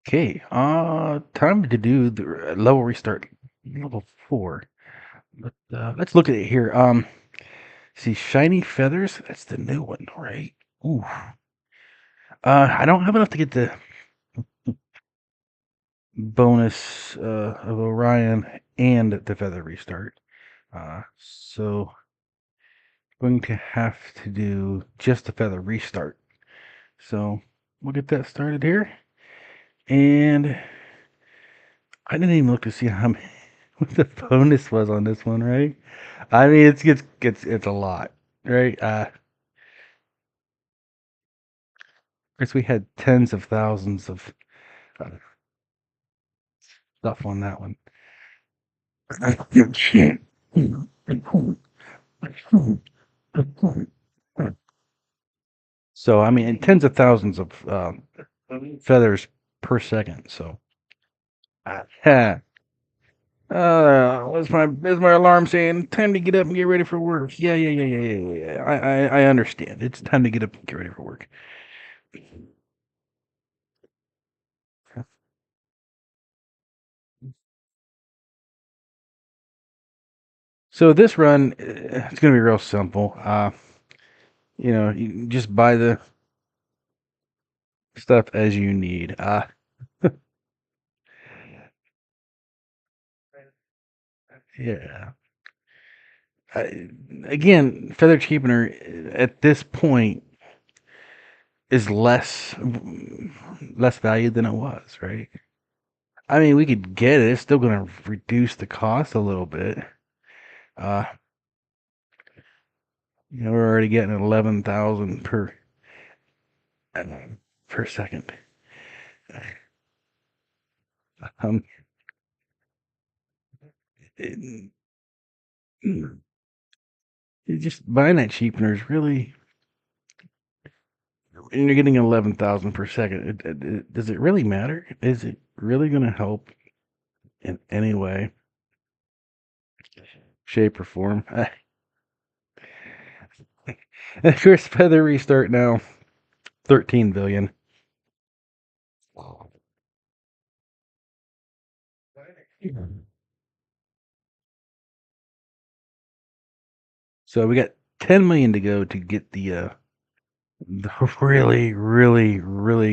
Okay, time to do the level restart, level 4. But let's look at it here. See, shiny feathers. That's the new one, right? Ooh. I don't have enough to get the bonus of Orion and the feather restart. So going to have to do just the feather restart. So we'll get that started here. And I didn't even look to see how many, what the bonus was on this one, right? I mean, it's a lot, right? Of course, we had tens of thousands of uh, stuff on that one. So, I mean, and tens of thousands of feathers per second. So, uh, what's my alarm saying? Time to get up and get ready for work. Yeah. I understand. It's time to get up and get ready for work. So this run, it's gonna be real simple. You just buy the stuff as you need. Yeah. I, Again, feather cheapener at this point is less valued than it was, right? I mean, we could get it. It's still going to reduce the cost a little bit. Uh, we're already getting 11,000 uh, per second. Um, it, just buying that cheapener is really, and you're getting 11,000 per second. Does it really matter? Is it really going to help in any way, shape, or form? Of course, feather restart now, 13 billion. So we got 10 million to go to get the really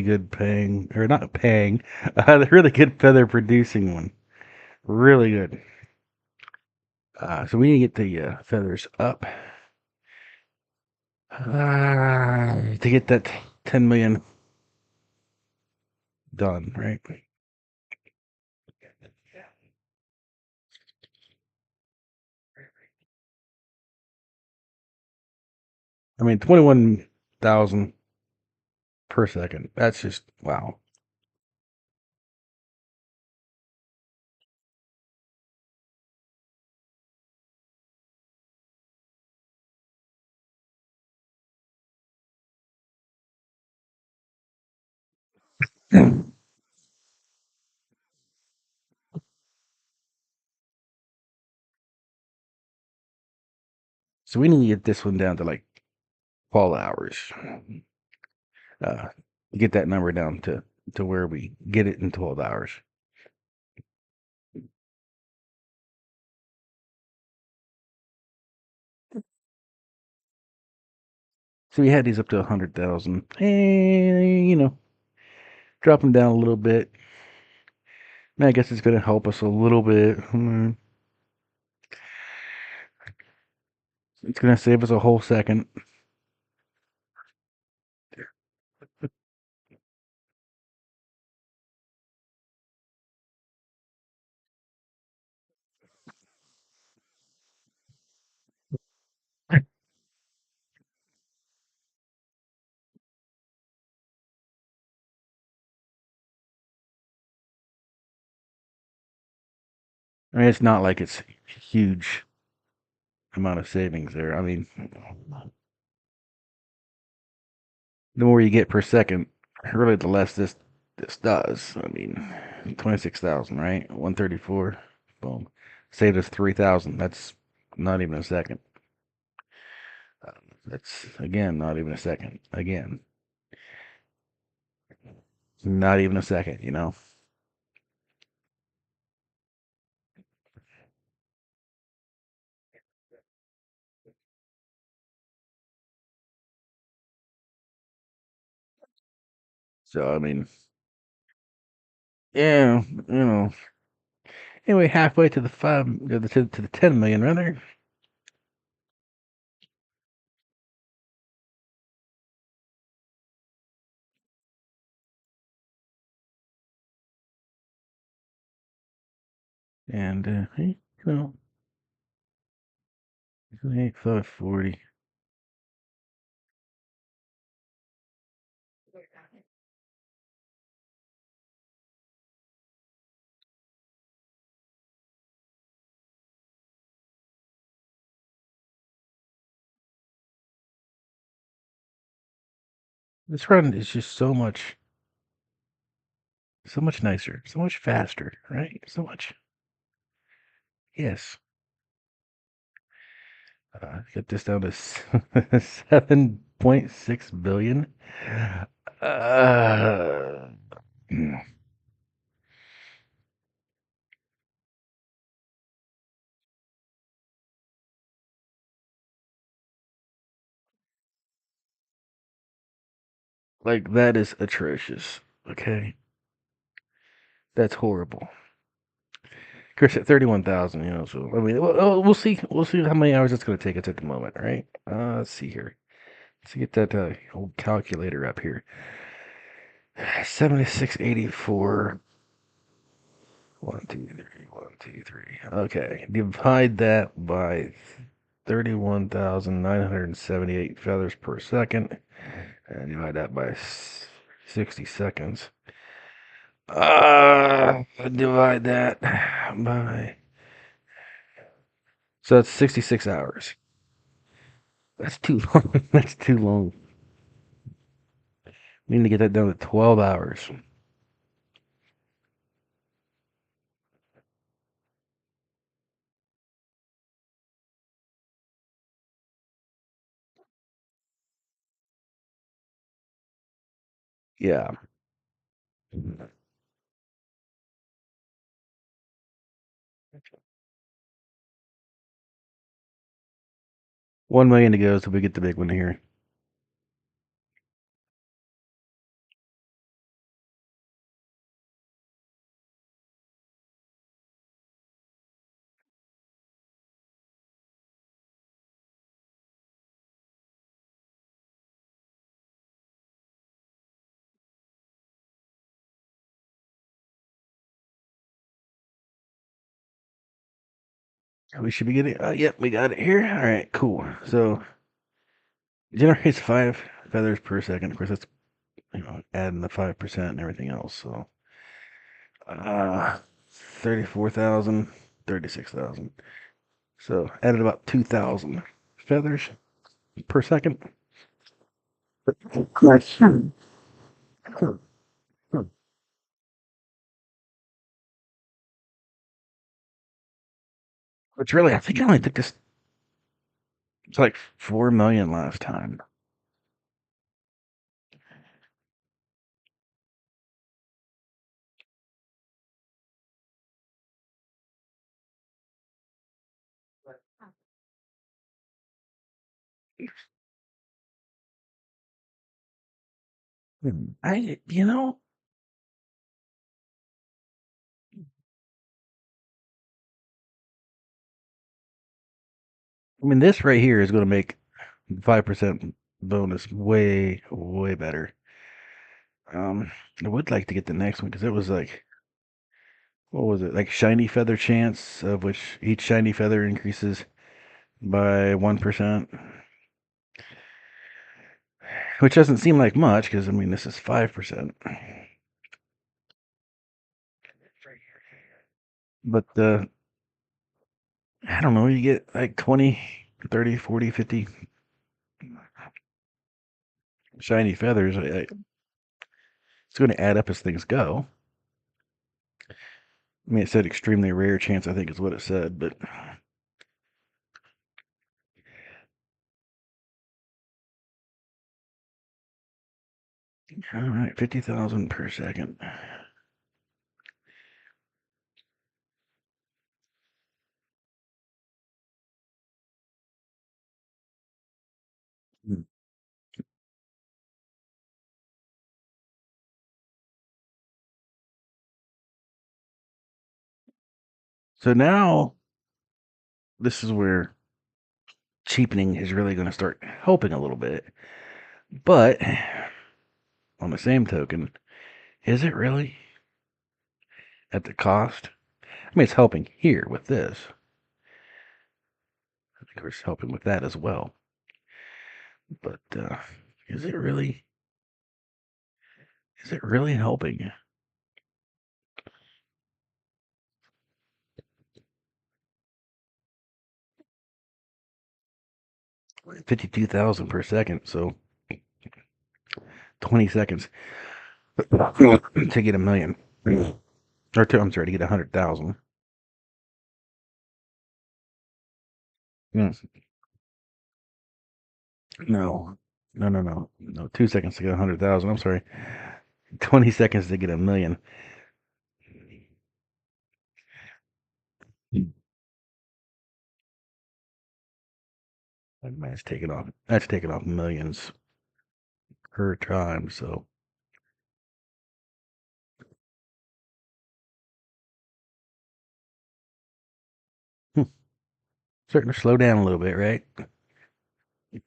good paying, or not paying, the really good feather producing one. Really good. So we need to get the feathers up to get that 10 million done, right? I mean, 21,000 per second. That's just wow. So we need to get this one down to like 12 hours. Uh, get that number down to where we get it in 12 hours. So we had these up to 100,000, and drop them down a little bit. And I guess it's going to help us a little bit. It's going to save us a whole second. I mean, it's not like it's huge amount of savings there. I mean, the more you get per second, really, the less this does. I mean, 26,000, right? 134. Boom. Saved us 3,000. That's not even a second. That's again not even a second. Again. Not even a second, you know? So, I mean, yeah, you know. Anyway, halfway to the to the 10 million, rather. And, hey, you know, 540. This run is just so much nicer, so much faster, right? So much. Yes. Get this down to 7.6 billion. Uh, like that is atrocious. Okay, that's horrible. Chris at 31,000. You know, so I mean, we'll see. We'll see how many hours it's going to take us at the moment, right? Let's see here. Let's get that old calculator up here. 7684. 1, 2, 3. Okay, divide that by 31,978 feathers per second, and divide that by 60 seconds. Divide that by, so that's 66 hours. That's too long. That's too long. We need to get that down to 12 hours. Yeah. 1 million to go, so we get the big one here. We should be getting, yep, we got it here. All right, cool. So, generates 5 feathers per second. Of course, that's, you know, adding the 5% and everything else. So, 34,000, 36,000. So, added about 2,000 feathers per second. Nice. Which really, I think I only took this, it's like 4 million last time. You know, I mean, this right here is going to make 5% bonus way, way better. I would like to get the next one because it was like, what was it? Like shiny feather chance, of which each shiny feather increases by 1%, which doesn't seem like much because, I mean, this is 5%. But I don't know, you get like 20, 30, 40, 50 shiny feathers. It's going to add up as things go. I mean, it said extremely rare chance, I think is what it said, but All right, 50,000 per second. Hmm. So now this is where cheapening is really going to start helping a little bit. But on the same token, is it really at the cost? I mean, it's helping here with this. I think it's helping with that as well. But is it really? Is it really helping? 52,000 per second, so 20 seconds to get a million. Or I'm sorry, to get 100,000. Yes. No. No. 2 seconds to get 100,000. I'm sorry. 20 seconds to get a million. That's taking off. That's taking off millions per time. So starting to slow down a little bit, right? And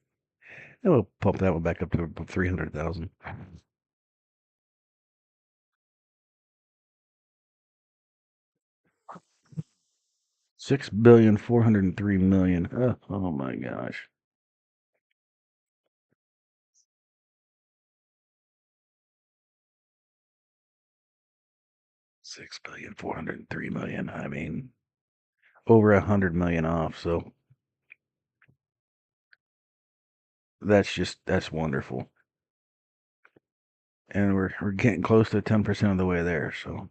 we'll pump that one back up to 300,000. 6,403,000,000. Oh my gosh. 6,403,000,000. I mean, over 100 million off. So that's wonderful. And we're getting close to 10% of the way there. So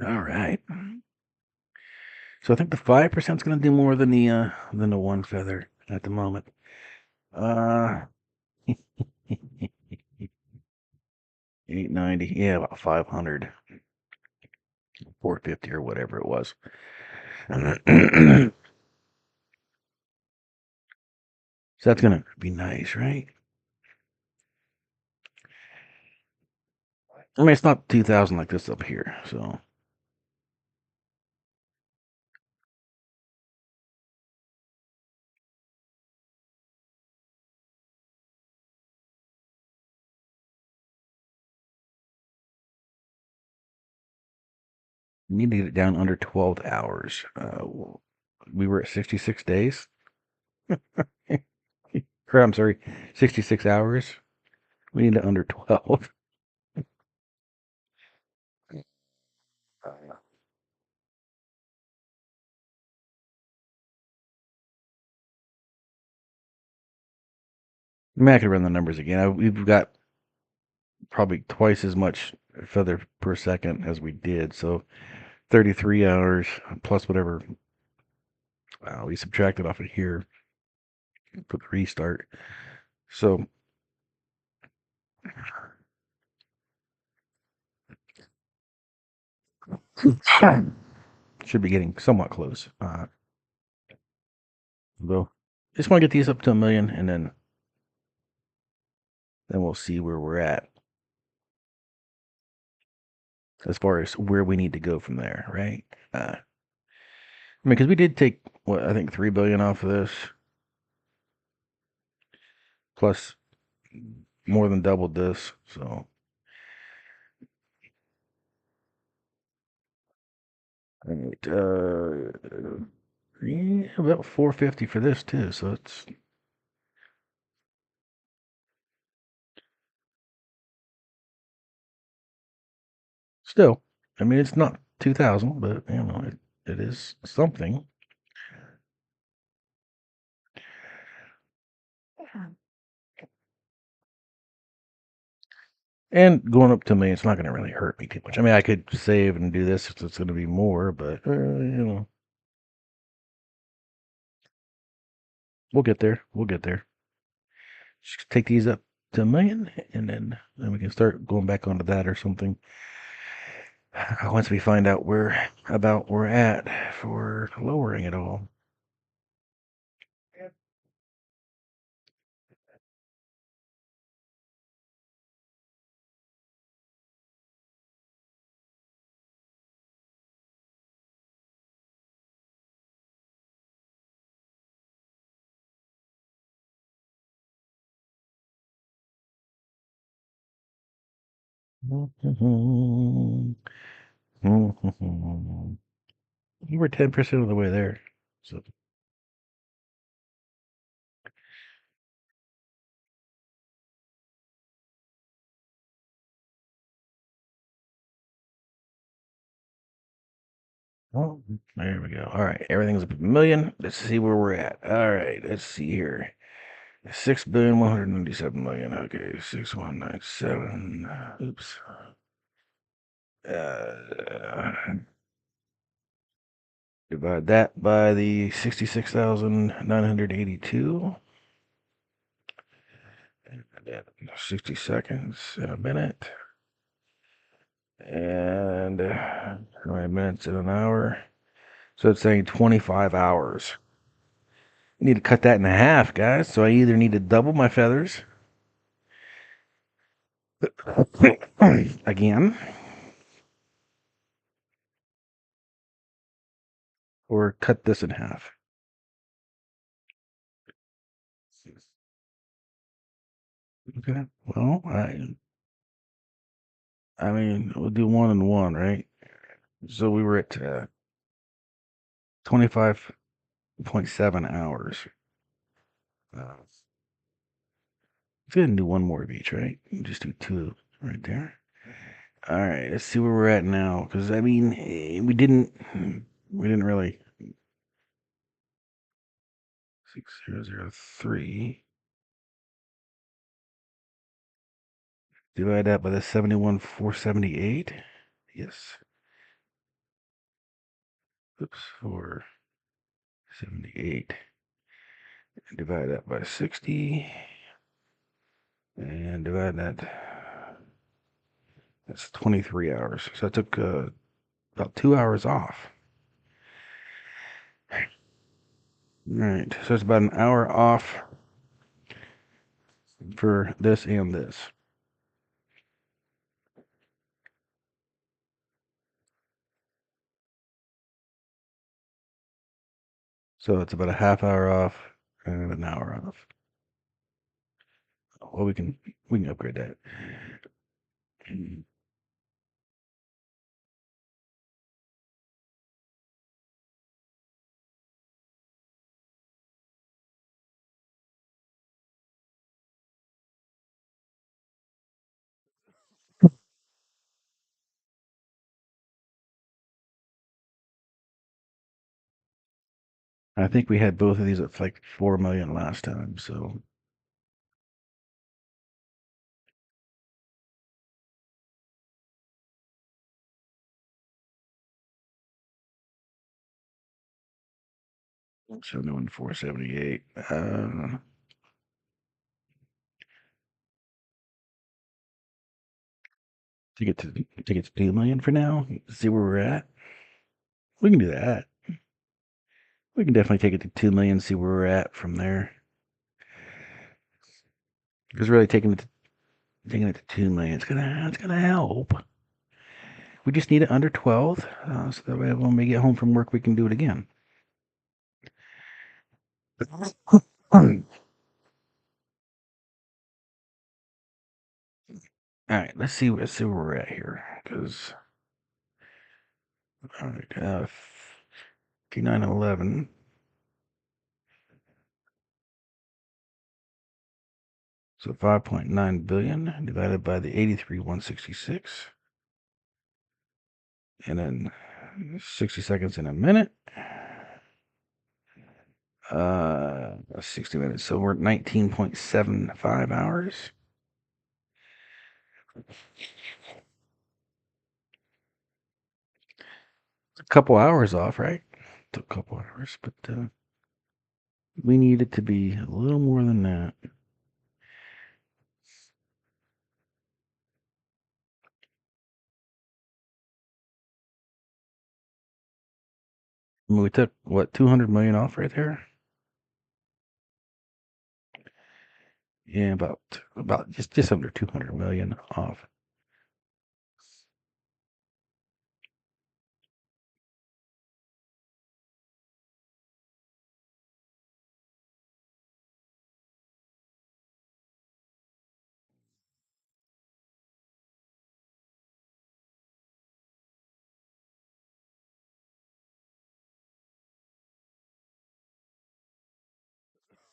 all right. So I think the 5% is going to do more than the one feather at the moment. 890. Yeah, about 500, 450 or whatever it was. So that's going to be nice, right? I mean, it's not 2,000 like this up here, so. You need to get it down under 12 hours. We were at 66 days. Or, I'm sorry, 66 hours. We need it under 12. I mean, I could run the numbers again. We've got probably twice as much feather per second as we did. So 33 hours plus whatever we subtracted off of here for the restart. So should be getting somewhat close. Though just want to get these up to 1 million, and then we'll see where we're at as far as where we need to go from there, right? I mean, because we did take what I think 3 billion off of this, plus more than doubled this. So right, yeah, about 450 for this too. So it's still, I mean, it's not 2,000, but it is something. And going up to me, it's not going to really hurt me too much. I mean, I could save and do this if it's going to be more, but We'll get there. We'll get there. Just take these up to a million, and then we can start going back onto that or something. Once we find out where about we're at for lowering it all. We're 10% of the way there. So oh, there we go. All right, everything's a million. Let's see where we're at. All right, let's see here. 6,197,000,000. Okay, 6197. Oops. Divide that by the 66,982. And then 60 seconds in a minute. And 20 minutes in an hour. So it's saying 25 hours. I need to cut that in half, guys. So I either need to double my feathers again, or cut this in half. Okay. Well, I mean, we'll do 1 and 1, right? So we were at 25.7 hours. Let's go ahead and do one more of each, right? Just do 2 right there. All right, let's see where we're at now. Because I mean, we didn't really 6003. Divide that by the 71,478. Yes. Oops, 478. Divide that by 60. And divide that. That's 23 hours. So I took about 2 hours off. All right. So it's about an hour off for this and this. So it's about a half hour off and an hour off. Well, we can upgrade that. I think we had both of these at like 4 million last time, so 71,478. Take it to 2 million for now. See where we're at. We can do that. We can definitely take it to 2 million. See where we're at from there. Because really taking it to 2 million, it's gonna help. We just need it under 12, so that way when we get home from work, we can do it again. All right, let's see where we're at here. Because all right, 5911. So 5.9 billion divided by the 83,166, and then 60 seconds in a minute. 60 minutes. So we're at 19.75 hours. A couple hours off, right? Took a couple hours, but We need it to be a little more than that. I mean, we took what 200 million off right there. Yeah, about just under 200 million off.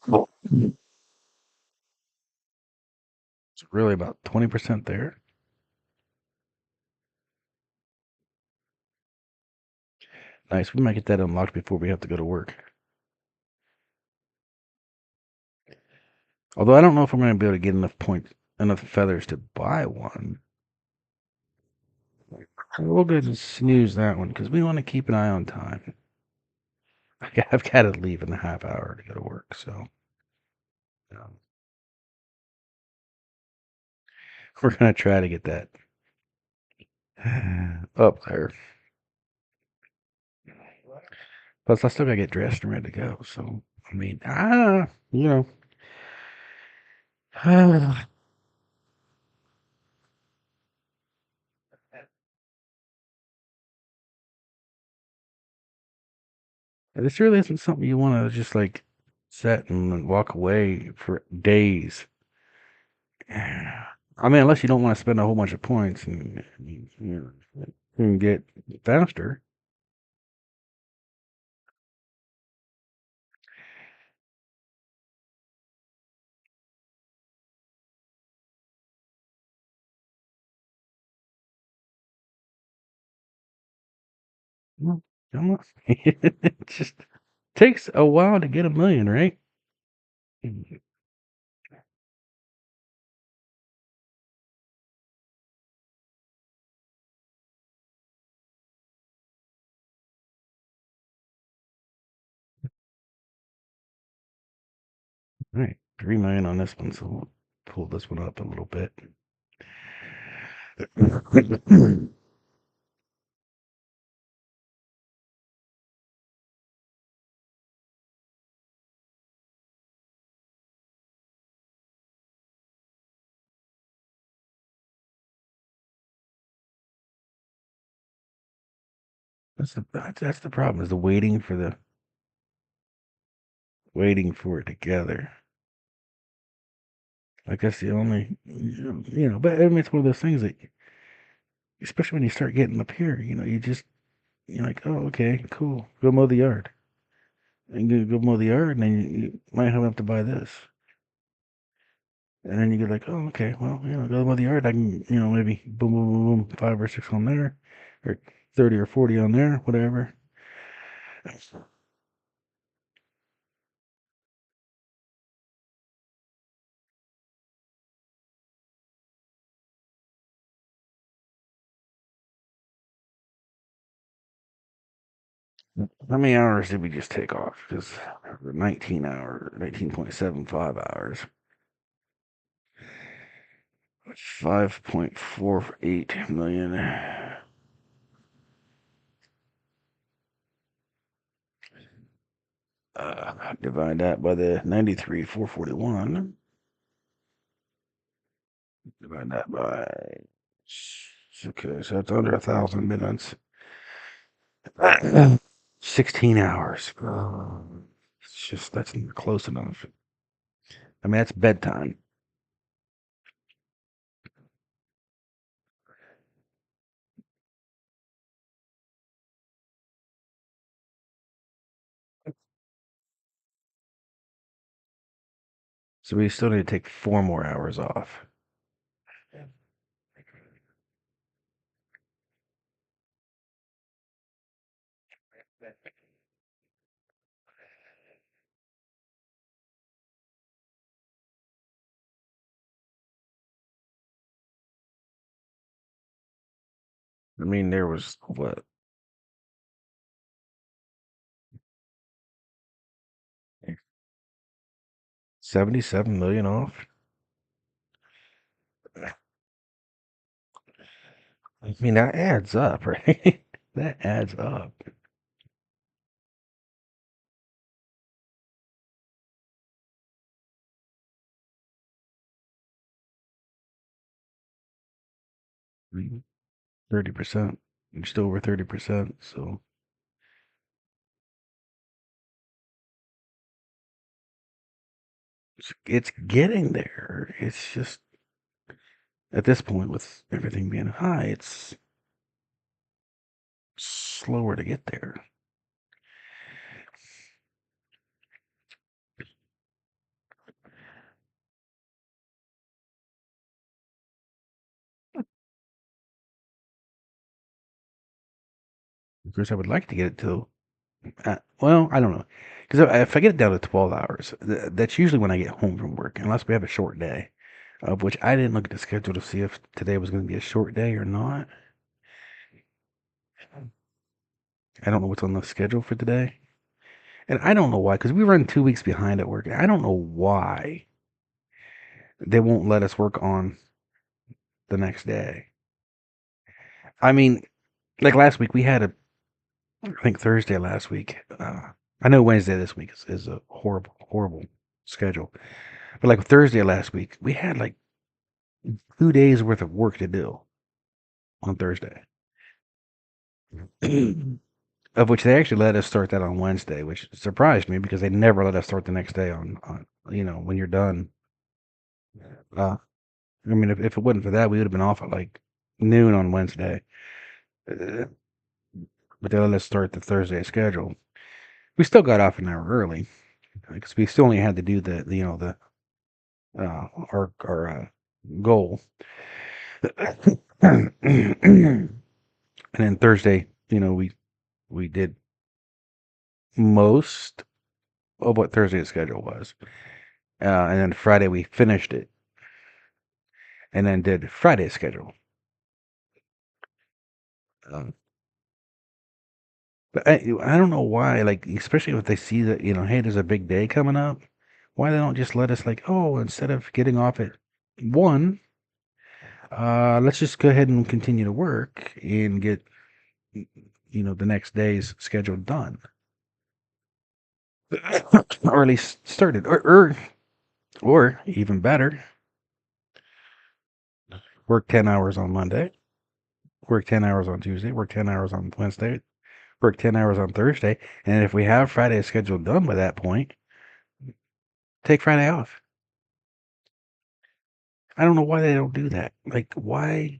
Well, it's really about 20% there. Nice. We might get that unlocked before we have to go to work. Although I don't know if I'm going to be able to get enough points, enough feathers to buy one. We'll go and snooze that one because we want to keep an eye on time. I've got to leave in a half hour to go to work, so we're going to try to get that up there. Plus, I still got to get dressed and ready to go. So, I mean, you know. This really isn't something you want to just like set and walk away for days. I mean, unless you don't want to spend a whole bunch of points and you can get faster. Well, come on. It just takes a while to get a million, right? All right, 3 million on this one, so we'll pull this one up a little bit. That's the problem is the waiting for it together. I guess the only but I mean it's one of those things that especially when you start getting up here, you're like, oh okay, cool, go mow the yard, and you go mow the yard, and then you might have to buy this, and then you get like, oh okay, well go mow the yard, I can maybe boom boom boom boom 5 or 6 on there, or 30 or 40 on there, whatever. How many hours did we just take off? Because 19.75 hours. 5.48 million. Divide that by the 93,441. Divide that by. Okay, so it's under 1,000 minutes. 16 hours. It's just, that's not close enough. I mean, that's bedtime. So we still need to take 4 more hours off. I mean, there was what? $77 million off. I mean, that adds up, right? That adds up. Mhm. 30%. Just over 30%. So it's getting there. It's just at this point, with everything being high, it's slower to get there. Of course, I would like to get it to, well, I don't know. Because if I get it down to 12 hours, that's usually when I get home from work, unless we have a short day, of which I didn't look at the schedule to see if today was going to be a short day or not. I don't know what's on the schedule for today. And I don't know why, because we run 2 weeks behind at work. I don't know why they won't let us work on the next day. I mean, like last week, we had I think Thursday last week. I know Wednesday this week is a horrible, horrible schedule. But like Thursday last week, we had like 2 days worth of work to do on Thursday, of which they actually let us start that on Wednesday, which surprised me because they never let us start the next day on when you're done. Uh, I mean, if it wasn't for that, we would have been off at like noon on Wednesday. Uh, but they let us start the Thursday schedule. We still got off an hour early because we still only had to do the our goal. And then Thursday, we did most of what Thursday's schedule was, and then Friday we finished it, and then did Friday's schedule. Um, but I don't know why, like especially if they see that hey, there's a big day coming up, why they don't just let us like, oh, instead of getting off at 1, let's just go ahead and continue to work and get the next day's schedule done, or at least started, or even better, work 10 hours on Monday, work 10 hours on Tuesday, work 10 hours on Wednesday, work 10 hours on Thursday, and if we have Friday's schedule done by that point, take Friday off. I don't know why they don't do that. Like, why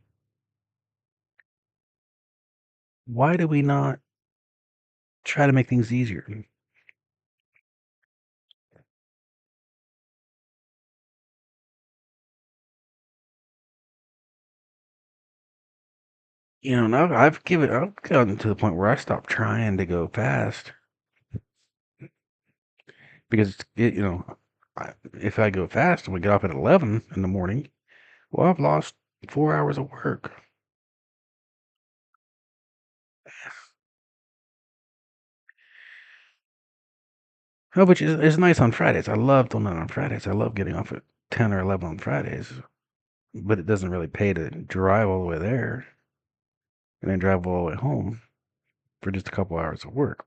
do we not try to make things easier? Now I've gotten to the point where I stopped trying to go fast because if I go fast and we get off at 11 in the morning, well, I've lost 4 hours of work. Oh, which is nice on Fridays. I love doing that on Fridays. I love getting off at 10 or 11 on Fridays, but it doesn't really pay to drive all the way there and then drive all the way home for just a couple hours of work.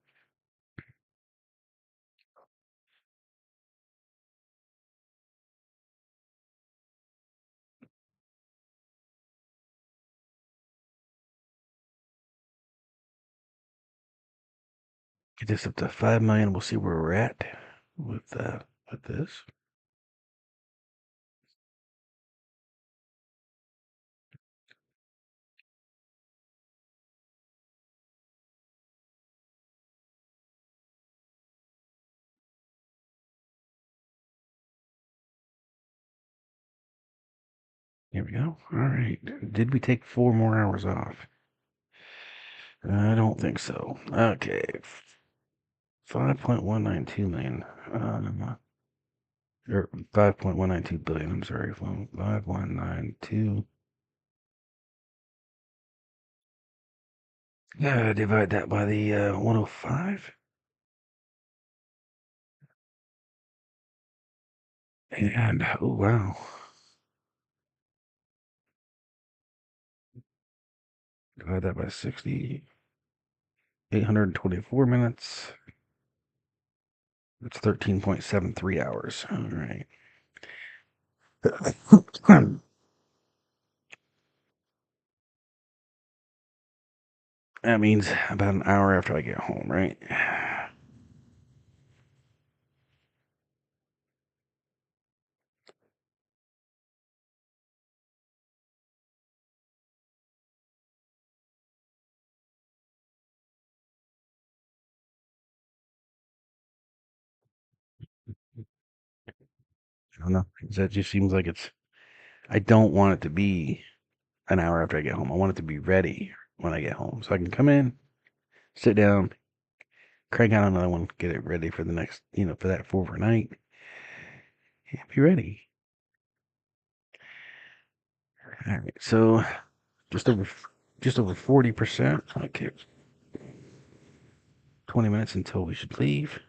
Get this up to 5 million. We'll see where we're at with this. Here we go. All right. Did we take 4 more hours off? I don't think so. Okay. 5.192 million. Or 5.192 billion. I'm sorry. 5192. Yeah, divide that by the 105. And, oh, wow. Divide that by 60. 824 minutes. That's 13.73 hours. All right. That means about an hour after I get home, right? I don't know. That just seems like I don't want it to be an hour after I get home. I want it to be ready when I get home. So I can come in, sit down, crank out another one, get it ready for the next, for that for overnight, and be ready. All right. So just over just over 40%. Okay. 20 minutes until we should leave.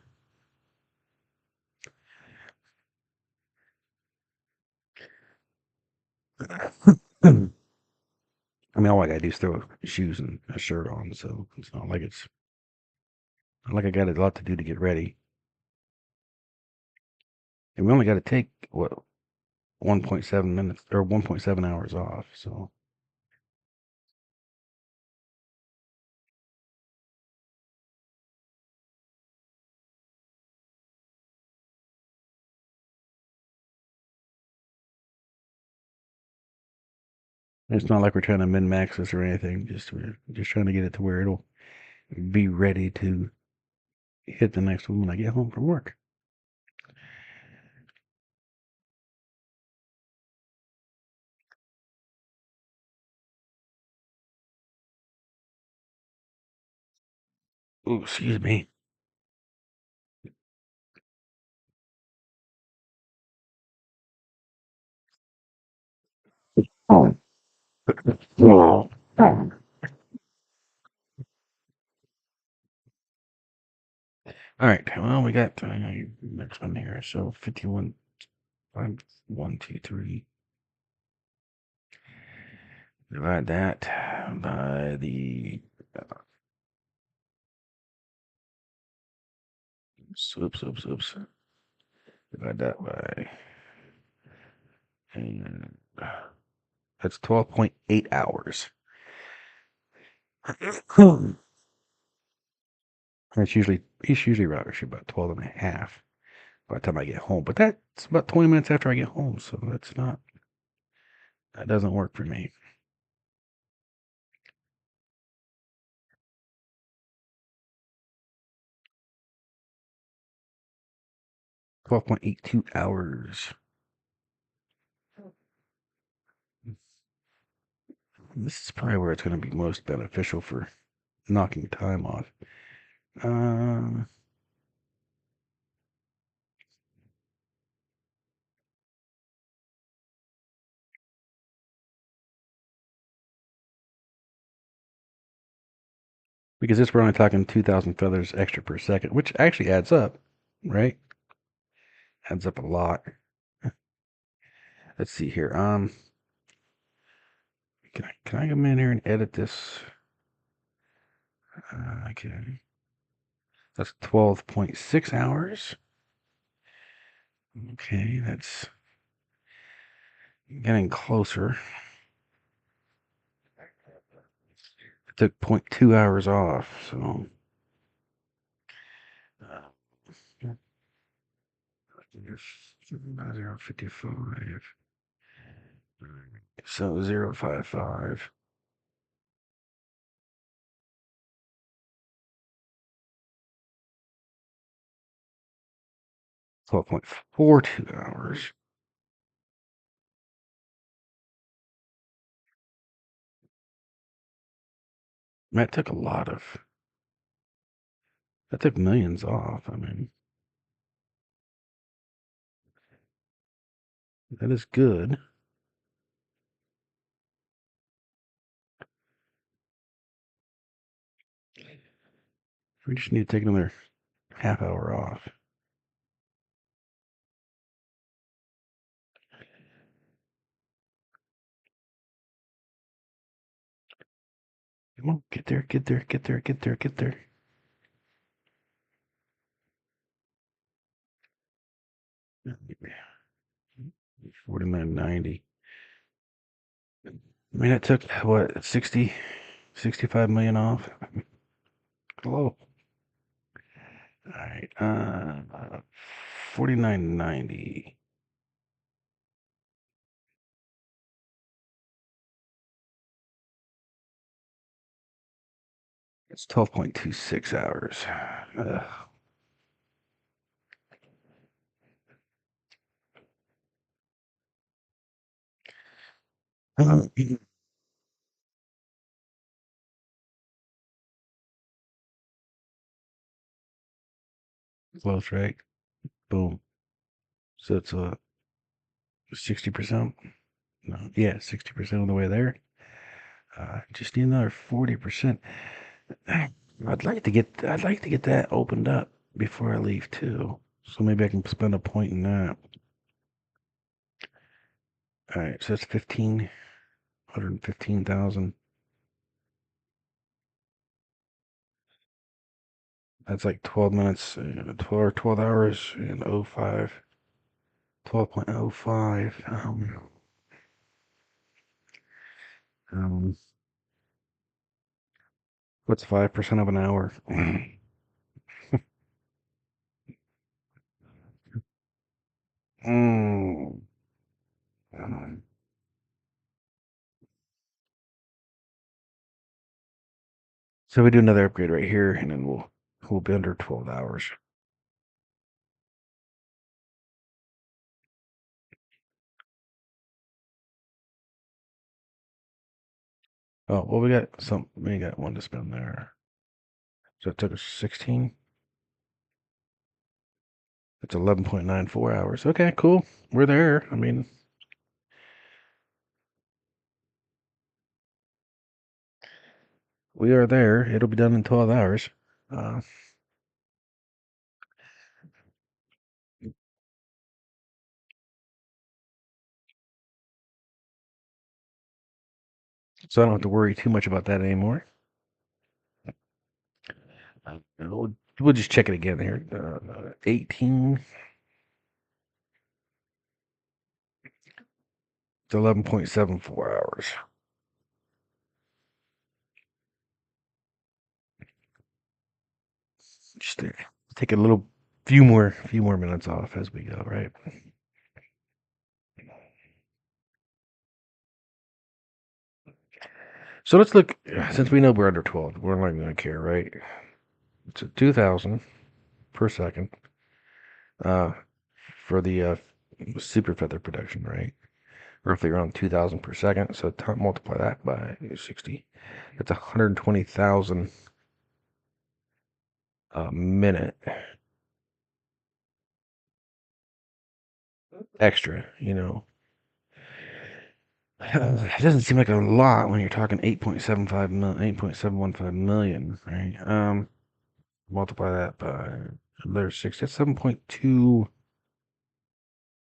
I mean, all I gotta do is throw shoes and a shirt on, so it's not like I got a lot to do to get ready. And we only got to take what 1.7 minutes or 1.7 hours off. So it's not like we're trying to min max this or anything. We're just trying to get it to where it'll be ready to hit the next one when I get home from work. Oh, excuse me. Oh. All right. Well, we got next one here. So 51, 5, 1, 2, 3. Divide that by the oops. Divide that by and that's 12.8 hours. It's usually around actually about 12 and a half by the time I get home. But that's about 20 minutes after I get home, so that doesn't work for me. 12.82 hours. This is probably where it's going to be most beneficial for knocking time off. Uh, because this we're only talking 2,000 feathers extra per second, which actually adds up, right? Adds up a lot. Let's see here. Can I come in here and edit this? Okay. That's 12.6 hours. Okay, that's getting closer. I took 0.2 hours off, so 0.55. So 0.55. 12.42 hours. That took a lot of. That took millions off. I mean, that is good. We just need to take another half hour off. Come on, get there, get there, get there, get there, get there. $49.90. I mean, it took what 65 million off. Hello. All right. 49.90. It's 12.26 hours. Close, right? Boom. So it's 60%. No, yeah, 60% of the way there. Just need another 40%. I'd like to get that opened up before I leave too. So maybe I can spend a point in that. All right, so that's 115,000. That's like 12 minutes, 12 hours and 05, 12.05. Um, what's 5% of an hour? Mm. Um, So we do another upgrade right here, and then we'll be under 12 hours. Oh, well, we got one to spend there. So it took us 16. It's 11.94 hours. Okay, cool. We're there. I mean, we are there. It'll be done in 12 hours. Uh, so I don't have to worry too much about that anymore. We'll just check it again here. 18. It's 11.74 hours. Just take a few more minutes off as we go, right? So let's look. Since we know we're under 12, we're not going to care, right? It's at 2,000 per second uh, for the super feather production, right? Roughly around 2,000 per second. So multiply that by 60. That's 120,000 a minute extra. It doesn't seem like a lot when you're talking 8.15 million, right? Multiply that by there's 6. That's 7.2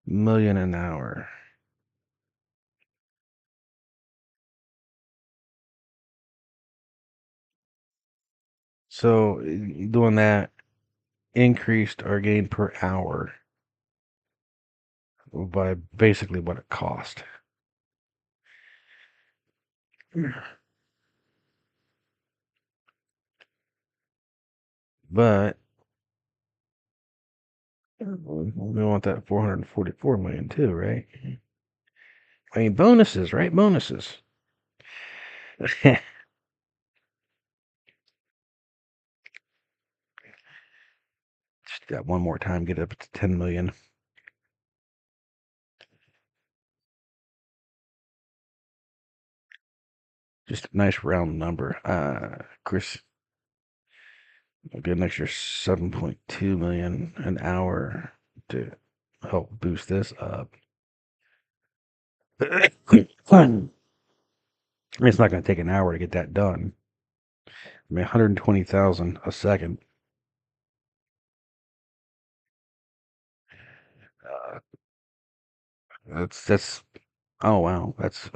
million an hour. So doing that increased our gain per hour by basically what it cost. But we want that 444 million too, right? I mean, bonuses, right? Bonuses. Just that one more time, get it up to 10 million. Just a nice round number. Chris, I'll get an extra 7.2 million an hour to help boost this up. I mean, it's not going to take an hour to get that done. I mean, 120,000 a second. Uh, that's. Oh wow, that's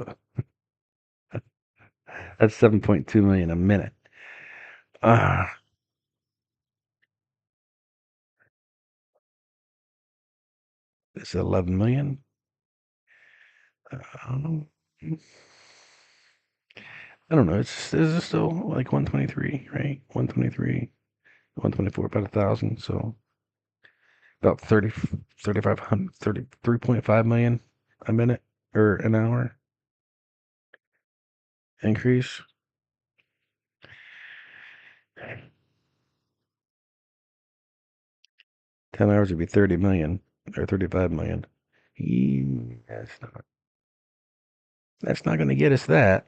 That's 7.2 million a minute. It's 11 million. Um, I don't know. It's still like 123, right? 123, 124, about 1,000. So about 3,500, 33.5 million a minute or an hour increase. 10 hours would be 30 million or 35 million. That's not going to get us that.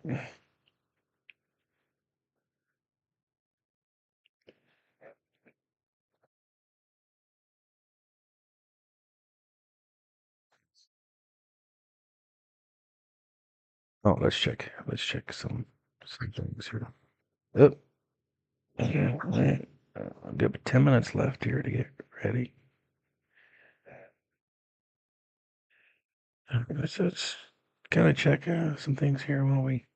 Oh, let's check. Let's check some things here. Oh, I'll give it 10 minutes left here to get ready. Let's kind of check some things here while we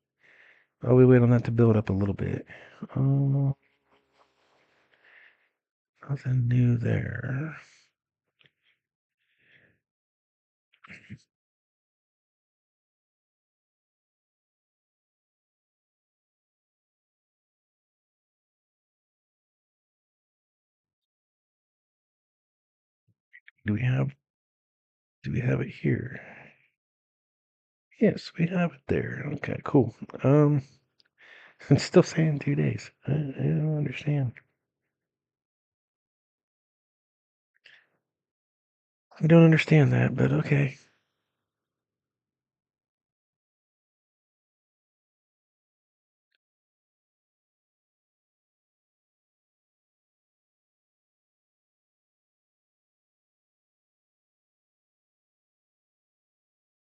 wait on that to build up a little bit. Uh, Nothing new there. Do we have do we have it here? Yes, we have it there. Okay, cool. It's still saying 2 days. I don't understand. I don't understand that, but okay.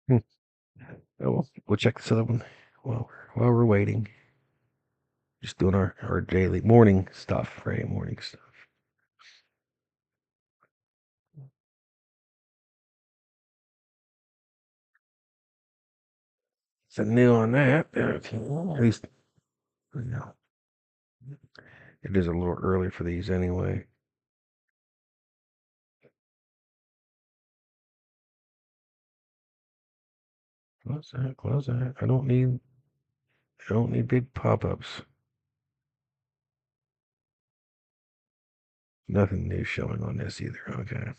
Hmm. Oh, well, we'll check this other one while we're waiting. Just doing our daily morning stuff, right? Morning stuff. So new on that. Okay. At least, you know, it is a little early for these anyway. Close that. Close that. I don't need big pop-ups. Nothing new showing on this either. Okay.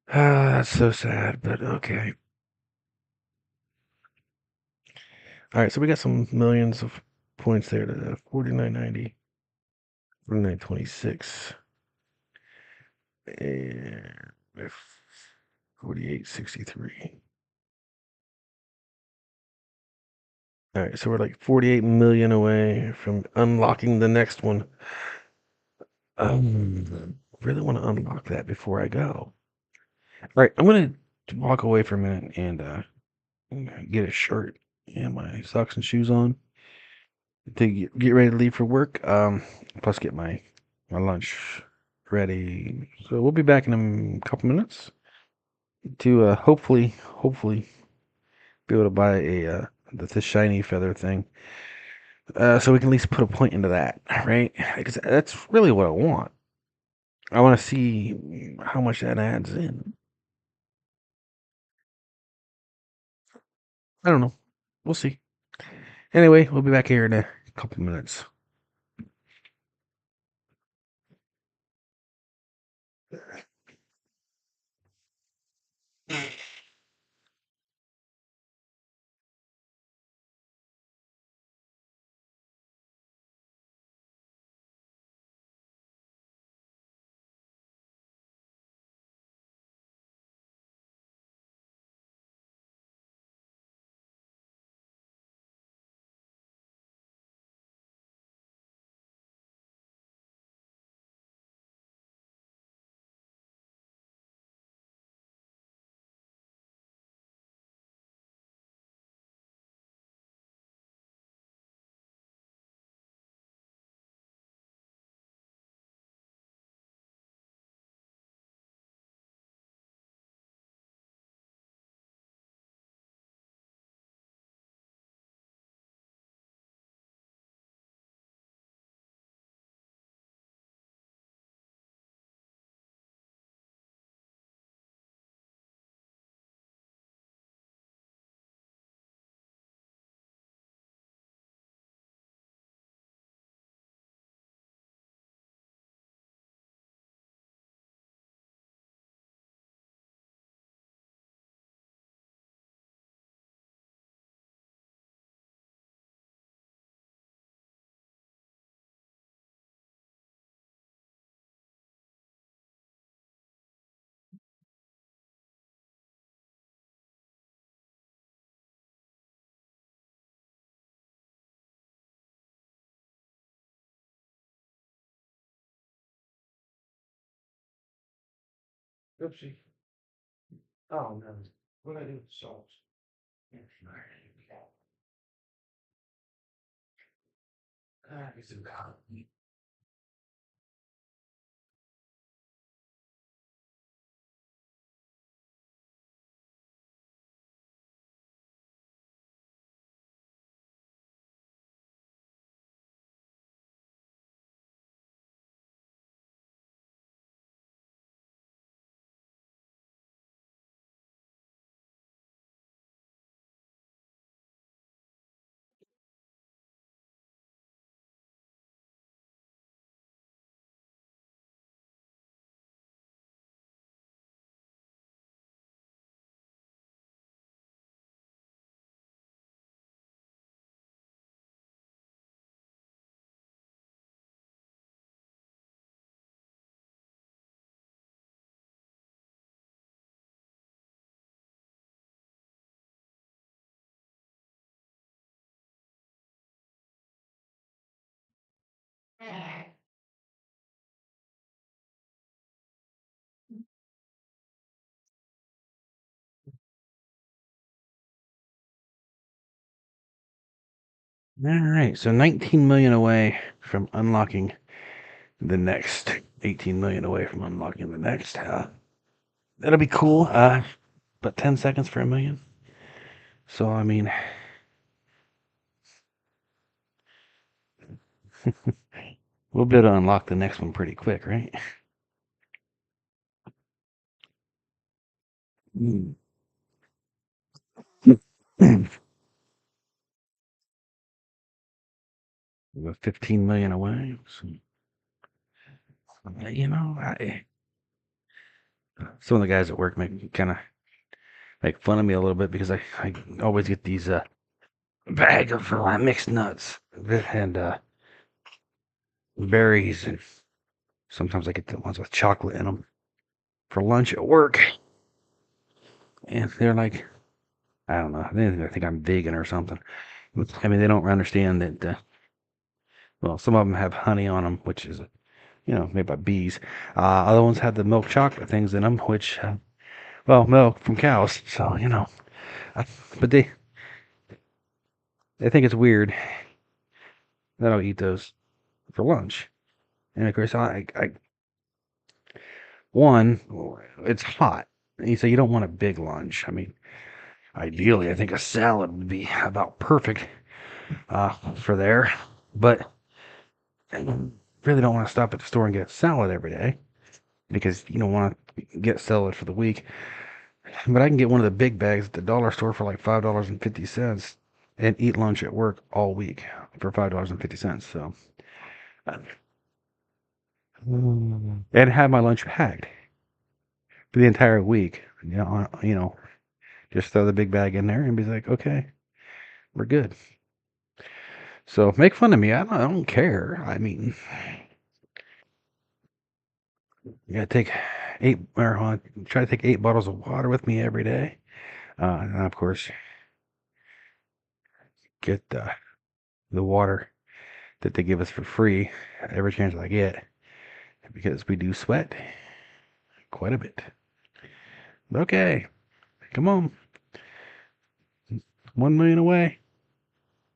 Ah, that's so sad, but okay. All right, so we got some millions of points there to 49.90, 49.26, and 48.63. All right, so we're like 48 million away from unlocking the next one. Really want to unlock that before I go. All right, I'm gonna walk away for a minute and get a shirt and my socks and shoes on to get ready to leave for work. Plus get my lunch ready. So we'll be back in a couple minutes to hopefully be able to buy the shiny feather thing. So we can at least put a point into that, right? Because that's really what I want. I want to see how much that adds in. I don't know. We'll see. Anyway, we'll be back here in a couple minutes. Oopsie. Oh no. What did I do with the salt? Get some coffee. All right, so 19 million away from unlocking the next 18 million away from unlocking the next. That'll be cool. But 10 seconds for a million. So I mean, we'll be able to unlock the next one pretty quick, right? Mm. 15 million away. So, you know, some of the guys at work make fun of me a little bit because I always get these bag of mixed nuts and berries, and sometimes I get the ones with chocolate in them for lunch at work, and they're like, I don't know, they think I'm vegan or something. I mean, they don't understand that. Well, some of them have honey on them, which is made by bees. Other ones have the milk chocolate things in them, which well, milk from cows. So uh, but they think it's weird that I'll eat those for lunch. And of course, one, it's hot. So you don't want a big lunch. I mean, ideally, I think a salad would be about perfect for there. But I really don't want to stop at the store and get a salad every day because you don't want to get salad for the week. But I can get one of the big bags at the dollar store for like $5.50 and eat lunch at work all week for $5.50. So, uh, and have my lunch packed for the entire week. Just throw the big bag in there and be like, okay, we're good. So make fun of me. I don't care. I mean, you gotta take try to take 8 bottles of water with me every day. And of course, get the water that they give us for free every chance I get because we do sweat quite a bit. Okay, come on, 1 million away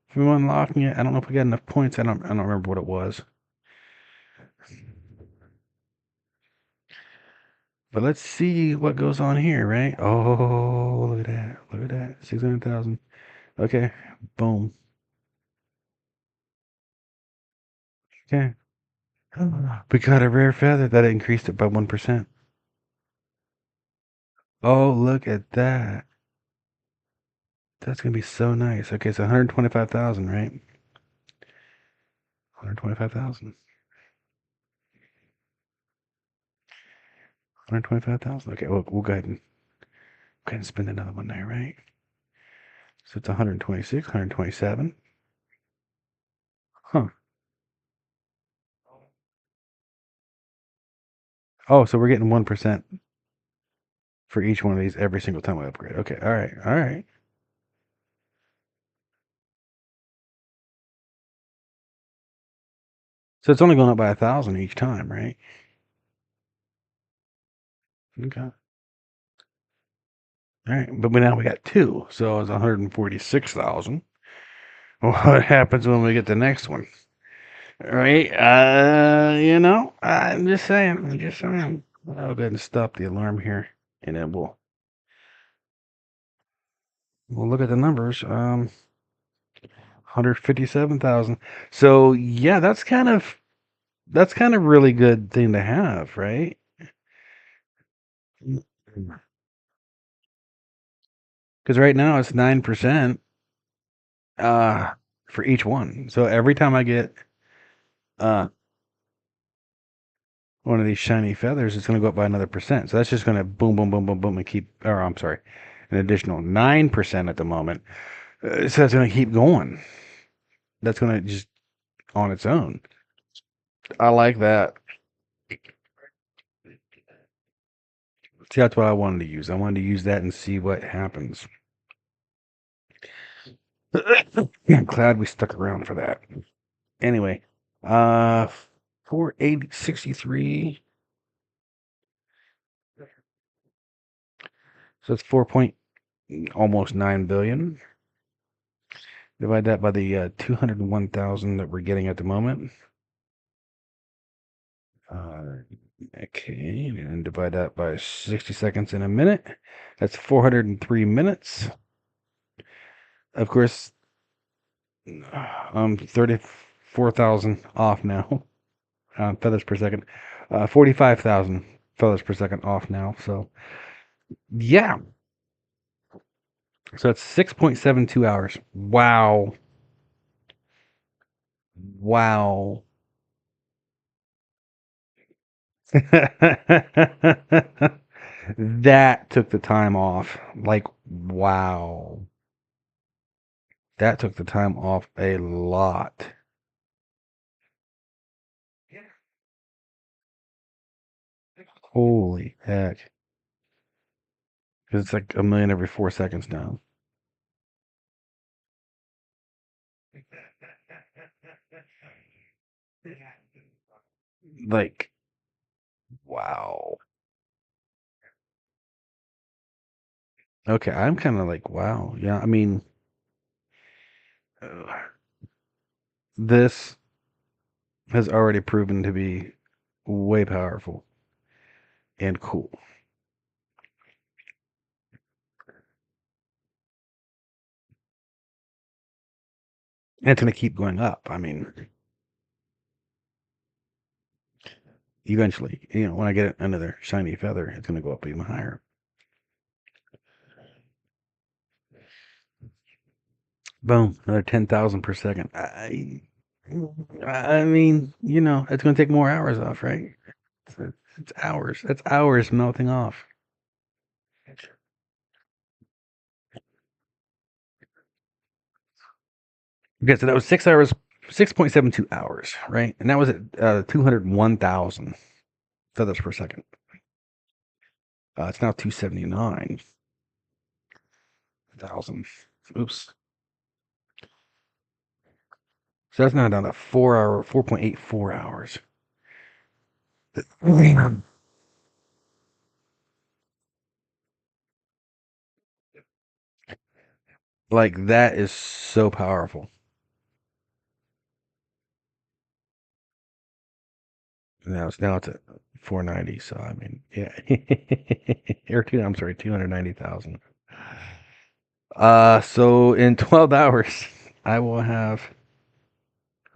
from unlocking it. I don't know if we got enough points. I don't remember what it was. But let's see what goes on here, right? Oh, look at that! Look at that! 600,000. Okay, boom. Okay, we got a rare feather that increased it by 1%. Oh, look at that! That's gonna be so nice. Okay, so 125,000, right? 125,000. 125,000. Okay, we'll go ahead and spend another one there, right? So it's 126, 127. Huh. Oh, so we're getting 1% for each one of these every single time we upgrade. Okay, all right, all right. So it's only going up by 1,000 each time, right? Okay. All right, but now we got two, so it's 146,000. What happens when we get the next one? Right? I'm just saying. I'm just saying. I'll go ahead and stop the alarm here, and then we'll look at the numbers. 157,000. So yeah, that's kind of really good thing to have, right? Because right now it's 9% uh for each one. So every time I get uh one of these shiny feathers, it's going to go up by another percent. So that's just going to boom, boom, boom, boom, boom, and keep. Or I'm sorry, an additional 9% at the moment. So that's going to keep going. That's going to just on its own. I like that. See, that's what I wanted to use. I wanted to use that and see what happens. I'm glad we stuck around for that. Anyway, uh, 480.63. So it's 4 point almost 9 billion. Divide that by the 201,000 that we're getting at the moment. Okay, and divide that by 60 seconds in a minute. That's 403 minutes. Of course, I'm 34,000 off now. Feathers per second. 45,000 feathers per second off now. So, yeah. So that's 6.72 hours. Wow. Wow. That took the time off. Like, wow. That took the time off a lot. Holy heck. Because it's like a million every 4 seconds now. Like, wow. Okay, I'm kind of like, wow. Yeah, I mean, uh, this has already proven to be way powerful and cool. And it's going to keep going up. I mean, eventually, when I get another shiny feather, it's going to go up even higher. Boom, another 10,000 per second. I mean, it's going to take more hours off, right? It's hours. That's hours melting off. Okay, so that was 6 hours, 6.72 hours, right? And that was at 201,000 feathers per second. It's now 279,000. Oops. So that's now down to 4.84 hours. Like, that is so powerful. Now it's at 490. So I mean, yeah, or two. I'm sorry, 290,000. So in 12 hours, I will have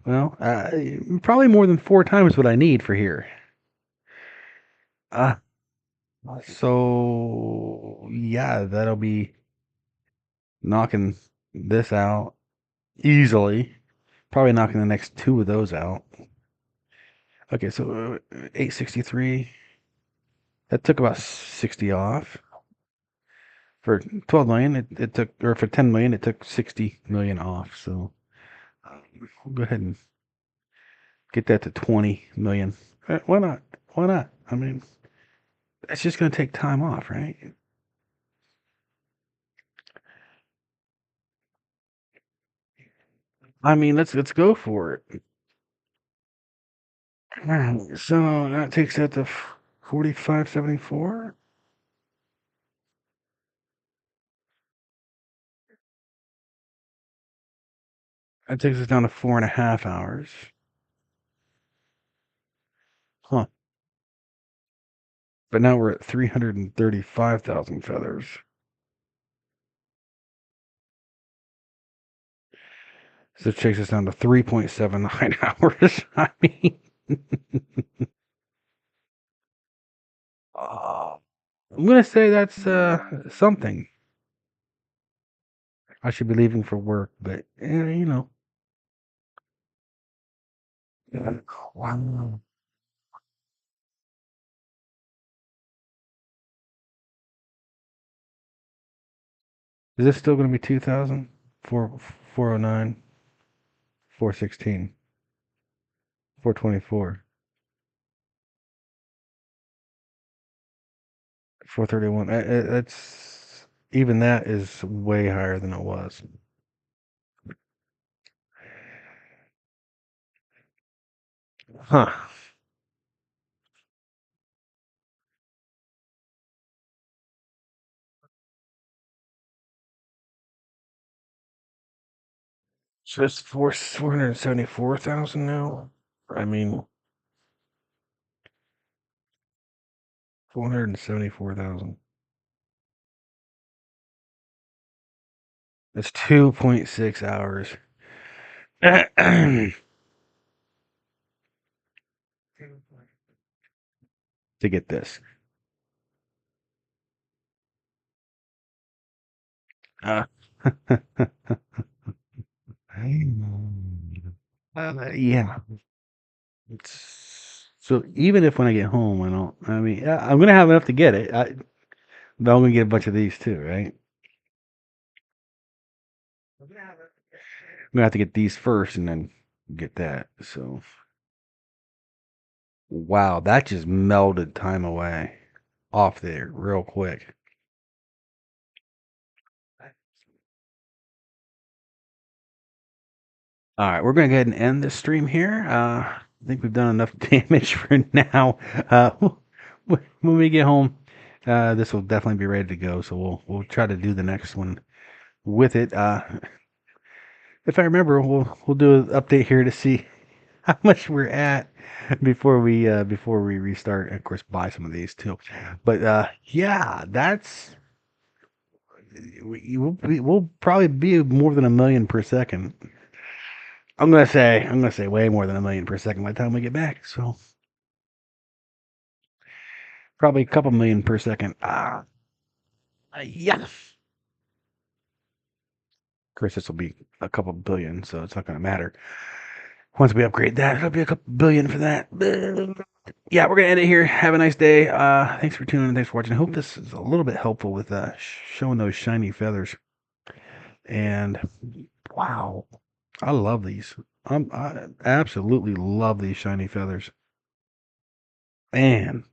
probably more than 4 times what I need for here. Uh, so yeah, that'll be knocking this out easily. Probably knocking the next two of those out. Okay, so 863. That took about 60 off. For 12 million, it took, or for 10 million, it took 60 million off. So we'll go ahead and get that to 20 million. Why not? Why not? I mean, it's just going to take time off, right? I mean, let's go for it. So that takes that to 45.74. That takes us down to 4.5 hours. Huh. But now we're at 335,000 feathers. So it takes us down to 3.79 hours. I mean, uh, I'm going to say that's something. I should be leaving for work, but, you know. Wow. Is this still going to be 2,000? 409, 416, 424, 431. That's even that is way higher than it was. Huh. So it's 474,000 now. I mean, 474,000. It's 2.6 hours to get this. Uh, yeah. So even if when I get home, I don't. I mean, I'm gonna have enough to get it. But I'm gonna get a bunch of these too, right? I'm gonna have to get these first and then get that. So wow, that just melted time away off there real quick. All right, we're going to go ahead and end this stream here. I think we've done enough damage for now. When we get home, this will definitely be ready to go. So we'll try to do the next one with it. If I remember, we'll do an update here to see how much we're at before we restart. And of course, buy some of these too. But yeah, we'll probably be more than 1 million per second. I'm gonna say way more than 1 million per second by the time we get back. So probably a couple million per second. Yeah. Of course, this will be a couple billion, so it's not gonna matter. Once we upgrade that, it'll be a couple billion for that. Yeah, we're gonna end it here. Have a nice day. Thanks for tuning in. Thanks for watching. I hope this is a little bit helpful with showing those shiny feathers. And wow, I love these. I absolutely love these shiny feathers. Man,